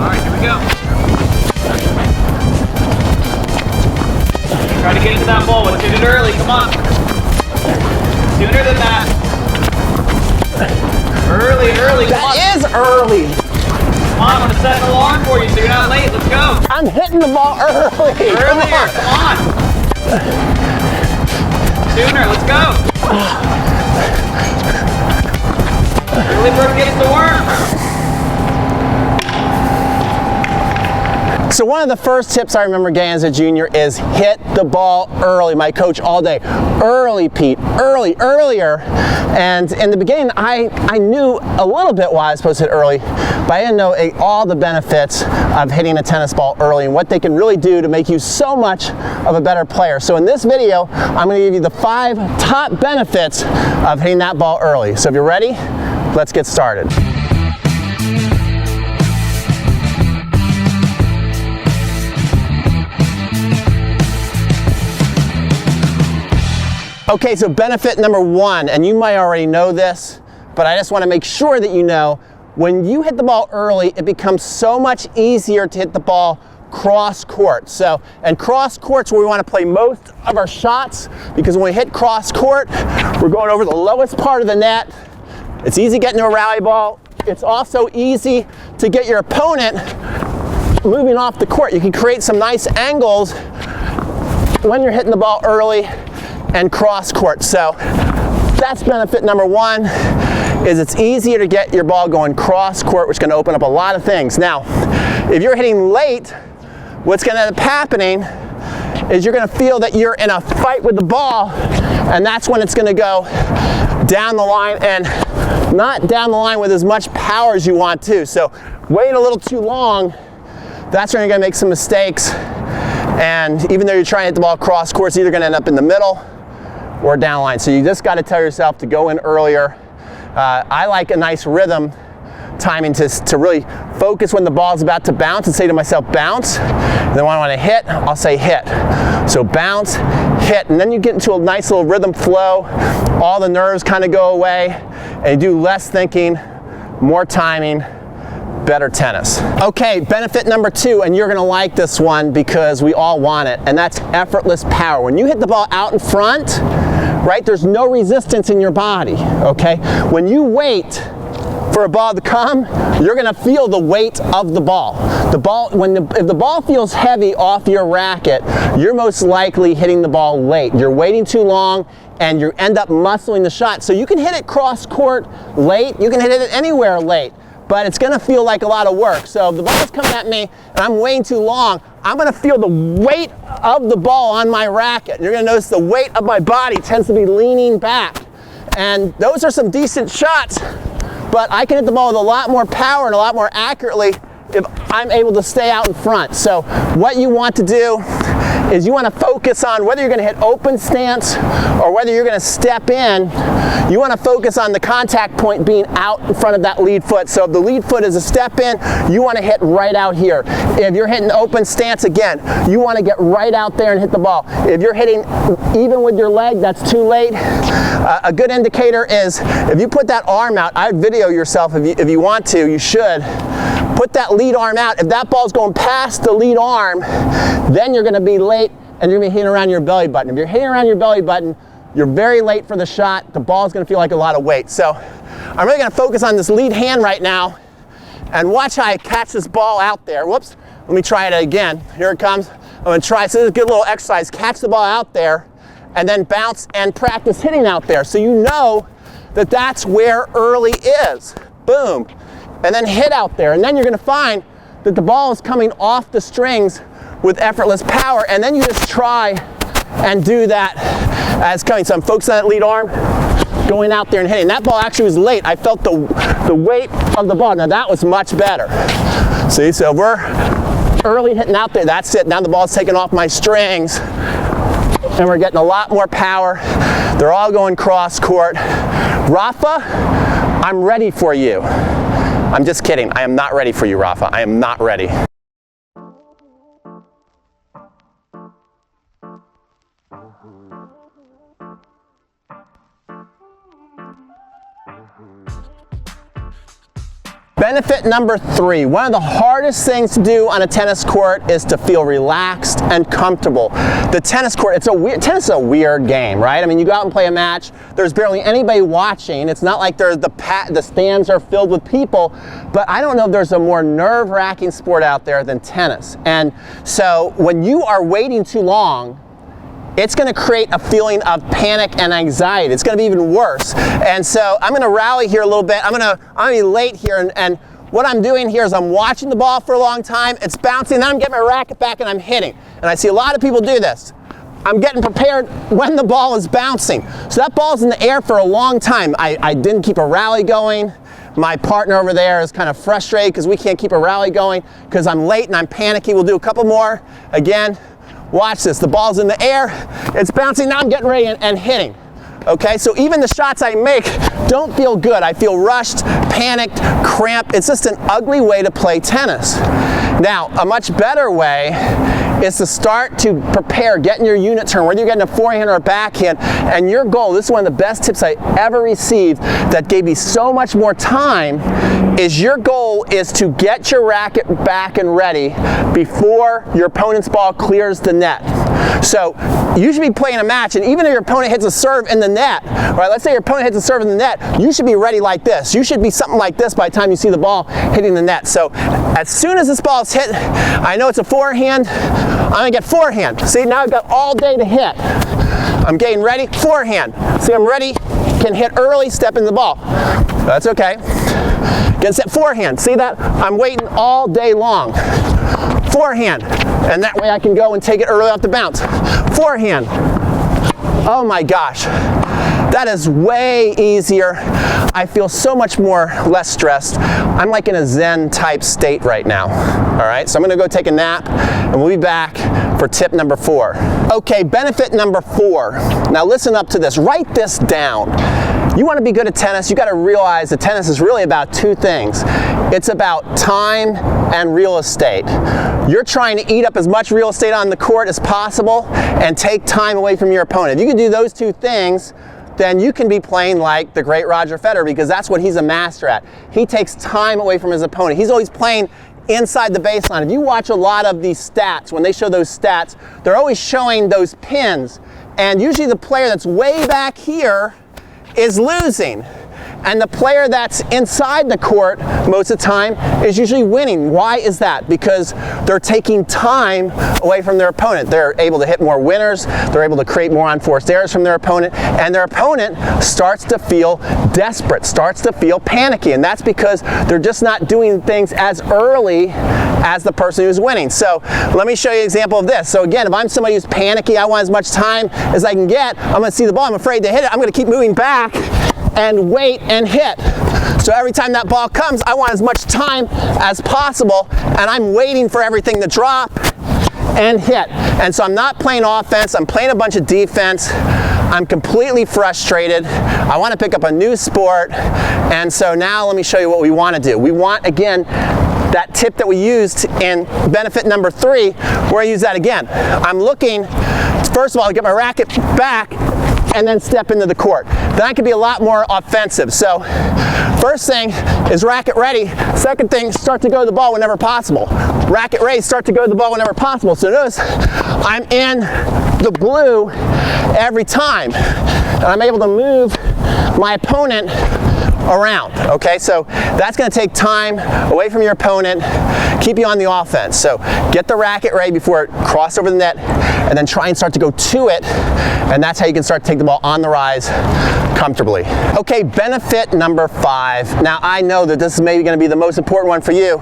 right, here we go. Try to get into that ball. Let's hit it early. Come on. Sooner than that. Early. That is early. Come on, I'm going to set an alarm for you so you're not late. Let's go. I'm hitting the ball early. Earlier. Come on. Sooner. Let's go. Early bird gets the worm. So one of the first tips I remember getting as a junior is hit the ball early. My coach all day, early Pete, earlier. And in the beginning, I knew a little bit why I was supposed to hit early, but I didn't know all the benefits of hitting a tennis ball early and what they can really do to make you so much of a better player. So in this video, I'm going to give you the 5 top benefits of hitting that ball early. So if you're ready, let's get started. Okay, so benefit number 1, and you might already know this, but I just want to make sure that you know, when you hit the ball early, it becomes so much easier to hit the ball cross court. So, and cross court's where we want to play most of our shots, because when we hit cross court, we're going over the lowest part of the net. It's easy getting to a rally ball. It's also easy to get your opponent moving off the court. You can create some nice angles when you're hitting the ball early and cross court. So that's benefit number 1, is it's easier to get your ball going cross court, which is going to open up a lot of things. Now, if you're hitting late, what's going to end up happening is you're going to feel that you're in a fight with the ball, and that's when it's going to go down the line, and not down the line with as much power as you want to. So wait a little too long, that's when you're going to make some mistakes. And even though you're trying to hit the ball cross court, it's either going to end up in the middle or down the line. So you just got to tell yourself to go in earlier. I like a nice rhythm timing to really focus when the ball's about to bounce and say to myself, bounce. And then when I want to hit, I'll say hit. So bounce, hit, and then you get into a nice little rhythm flow. All the nerves kind of go away, and you do less thinking, more timing, better tennis. Okay, benefit number 2, and you're going to like this one because we all want it, and that's effortless power. When you hit the ball out in front, right, there's no resistance in your body, okay? When you wait for a ball to come, you're going to feel the weight of the ball. If the ball feels heavy off your racket, you're most likely hitting the ball late. You're waiting too long, and you end up muscling the shot. So you can hit it cross court late, you can hit it anywhere late, but it's going to feel like a lot of work. So if the ball's coming at me and I'm waiting too long, I'm going to feel the weight of the ball on my racket. You're going to notice the weight of my body tends to be leaning back. And those are some decent shots, but I can hit the ball with a lot more power and a lot more accurately if I'm able to stay out in front. So what you want to do is you want to focus on whether you're going to hit open stance or whether you're going to step in. You want to focus on the contact point being out in front of that lead foot. So if the lead foot is a step in, you want to hit right out here. If you're hitting open stance again, you want to get right out there and hit the ball. If you're hitting even with your leg, that's too late. A good indicator is if you put that arm out. I'd video yourself if you want to, you should. Put that lead arm out. If that ball's going past the lead arm, then you're going to be late and you're going to be hitting around your belly button. If you're hitting around your belly button, you're very late for the shot. The ball's going to feel like a lot of weight. So I'm really going to focus on this lead hand right now and watch how I catch this ball out there. Whoops. Let me try it again. Here it comes. I'm going to try. So this is a good little exercise. Catch the ball out there and then bounce and practice hitting out there. So you know that that's where early is. Boom. And then hit out there, and then you're going to find that the ball is coming off the strings with effortless power, and then you just try and do that as coming. So I'm focusing on that lead arm, going out there and hitting. That ball actually was late. I felt the weight of the ball. Now that was much better. See, so we're early hitting out there. That's it. Now the ball's taking off my strings, and we're getting a lot more power. They're all going cross court. Rafa, I'm ready for you. I'm just kidding. I am not ready for you, Rafa. I am not ready. Benefit number 3, one of the hardest things to do on a tennis court is to feel relaxed and comfortable. The tennis court, tennis is a weird game, right? I mean, you go out and play a match, there's barely anybody watching. It's not like the stands are filled with people, but I don't know if there's a more nerve-wracking sport out there than tennis. And so when you are waiting too long, it's going to create a feeling of panic and anxiety. It's going to be even worse. And so I'm going to rally here a little bit. I'm going to be late here, and what I'm doing here is I'm watching the ball for a long time. It's bouncing, then I'm getting my racket back and I'm hitting. And I see a lot of people do this. I'm getting prepared when the ball is bouncing. So that ball's in the air for a long time. I didn't keep a rally going. My partner over there is kind of frustrated because we can't keep a rally going because I'm late and I'm panicky. We'll do a couple more. Again, watch this. The ball's in the air. It's bouncing. Now I'm getting ready and hitting. Okay, so even the shots I make don't feel good. I feel rushed, panicked, cramped. It's just an ugly way to play tennis. Now, a much better way is to start to prepare, getting your unit turn, whether you're getting a forehand or a backhand, and your goal, this is one of the best tips I ever received that gave me so much more time, is your goal is to get your racket back and ready before your opponent's ball clears the net. So you should be playing a match, and even if your opponent hits a serve in the net, right, let's say your opponent hits a serve in the net, you should be ready like this. You should be something like this by the time you see the ball hitting the net. So as soon as this ball is hit, I know it's a forehand, I'm gonna get forehand. See, now I've got all day to hit. I'm getting ready, forehand. See, I'm ready, can hit early, step into the ball. That's okay. Get set, forehand. See that? I'm waiting all day long. Forehand. And that way I can go and take it early off the bounce. Forehand. Oh my gosh. That is way easier. I feel so much less stressed. I'm like in a Zen type state right now. All right, so I'm gonna go take a nap and we'll be back for tip number 4. Okay, benefit number 4. Now listen up to this, write this down. You wanna be good at tennis, you gotta realize that tennis is really about 2 things. It's about time and real estate. You're trying to eat up as much real estate on the court as possible and take time away from your opponent. If you can do those 2 things, then you can be playing like the great Roger Federer, because that's what he's a master at. He takes time away from his opponent. He's always playing inside the baseline. If you watch a lot of these stats, when they show those stats, they're always showing those pins. And usually the player that's way back here is losing. And the player that's inside the court most of the time is usually winning. Why is that? Because they're taking time away from their opponent. They're able to hit more winners, they're able to create more unforced errors from their opponent, and their opponent starts to feel desperate, starts to feel panicky, and that's because they're just not doing things as early as the person who's winning. So let me show you an example of this. So again, if I'm somebody who's panicky, I want as much time as I can get, I'm gonna see the ball, I'm afraid to hit it, I'm gonna keep moving back and wait and hit. So every time that ball comes, I want as much time as possible, and I'm waiting for everything to drop and hit. And so I'm not playing offense, I'm playing a bunch of defense. I'm completely frustrated. I want to pick up a new sport, and so now let me show you what we want to do. We want, again, that tip that we used in benefit number 3, where I use that again. I'm looking, first of all, to get my racket back and then step into the court. Then I can be a lot more offensive. So first thing is racket ready. Second thing, start to go to the ball whenever possible. Racket ready, start to go to the ball whenever possible. So notice I'm in the blue every time. And I'm able to move my opponent around, okay? So that's gonna take time away from your opponent, keep you on the offense. So get the racket ready before it crosses over the net, and then try and start to go to it, and that's how you can start to take the ball on the rise comfortably. Okay, benefit number 5. Now I know that this is maybe gonna be the most important one for you.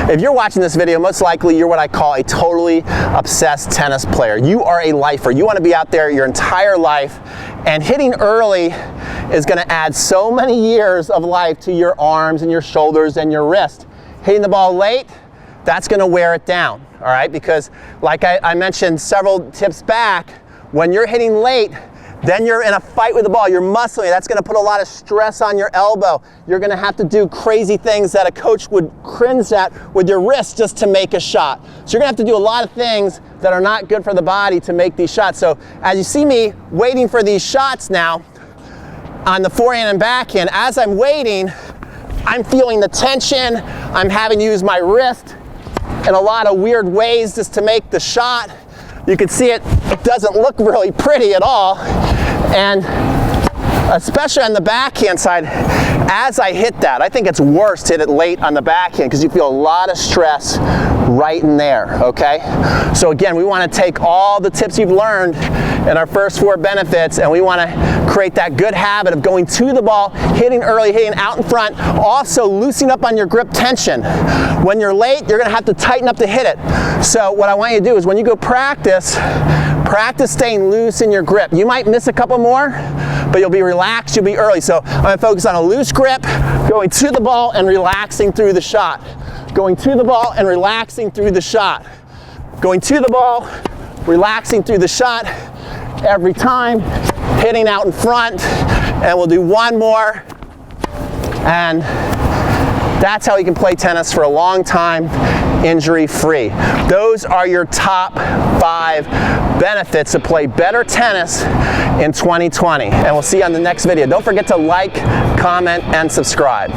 If you're watching this video, most likely you're what I call a totally obsessed tennis player. You are a lifer. You wanna be out there your entire life, and hitting early is going to add so many years of life to your arms and your shoulders and your wrist. Hitting the ball late, that's going to wear it down, all right? Because like I mentioned several tips back, when you're hitting late, then you're in a fight with the ball, you're muscling, that's going to put a lot of stress on your elbow. You're going to have to do crazy things that a coach would cringe at with your wrist just to make a shot. So you're going to have to do a lot of things that are not good for the body to make these shots. So as you see me waiting for these shots now, on the forehand and backhand, as I'm waiting, I'm feeling the tension. I'm having to use my wrist in a lot of weird ways just to make the shot. You can see it doesn't look really pretty at all. And especially on the backhand side, as I hit that, I think it's worse to hit it late on the backhand because you feel a lot of stress right in there, okay? So again, we want to take all the tips you've learned in our first 4 benefits, and we want to create that good habit of going to the ball, hitting early, hitting out in front, also loosening up on your grip tension. When you're late, you're going to have to tighten up to hit it. So what I want you to do is when you go practice staying loose in your grip. You might miss a couple more, but you'll be relaxed, you'll be early. So I'm going to focus on a loose grip, going to the ball and relaxing through the shot. Going to the ball and relaxing through the shot. Going to the ball, relaxing through the shot every time, hitting out in front, and we'll do one more. And that's how you can play tennis for a long time, injury-free. Those are your top 5 benefits to play better tennis in 2020. And we'll see you on the next video. Don't forget to like, comment, and subscribe.